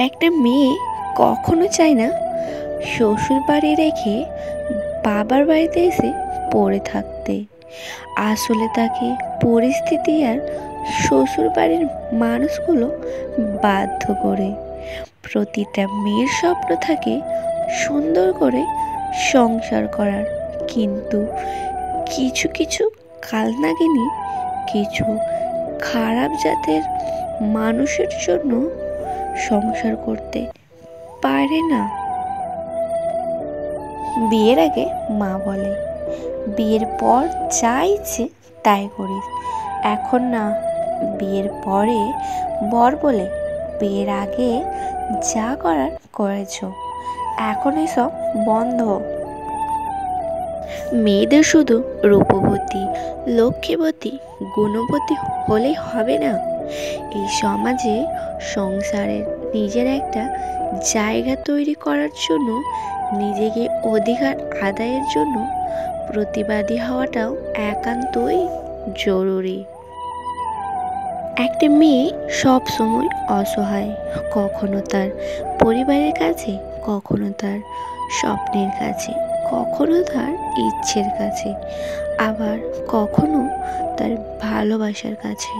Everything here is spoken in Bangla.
একটা মেয়ে কখনো চায় না শ্বশুর বাড়ি রেখে বাবার বাড়িতে এসে পড়ে থাকতে। আসলে তাকে পরিস্থিতি আর শ্বশুর বাড়ির মানুষগুলো বাধ্য করে। প্রতিটা মেয়ের স্বপ্ন থাকে সুন্দর করে সংসার করার, কিন্তু কিছু কিছু কালনাগিনী কিছু খারাপ জাতের মানুষের জন্য সংসার করতে পারে না। বিয়ের আগে মা বলে, বিয়ের পর যা ইচ্ছে তাই করিস। এখন না, বিয়ের পরে বর বলে, বিয়ের আগে যা করার করেছ, এখন এসব বন্ধ। মেয়েদের শুধু রূপবতী, লক্ষ্মীবতী, গুণবতী হলেই হবে না। এই সমাজে সংসারের নিজের একটা জায়গা তৈরি করার জন্য, নিজেকে অধিকার আদায়ের জন্য প্রতিবাদী হওয়াটাও একান্তই জরুরি। একটা মেয়ে সব সময় অসহায়, কখনো তার পরিবারের কাছে, কখনো তার স্বপ্নের কাছে, কখনো তার ইচ্ছের কাছে, আবার কখনো তার ভালোবাসার কাছে।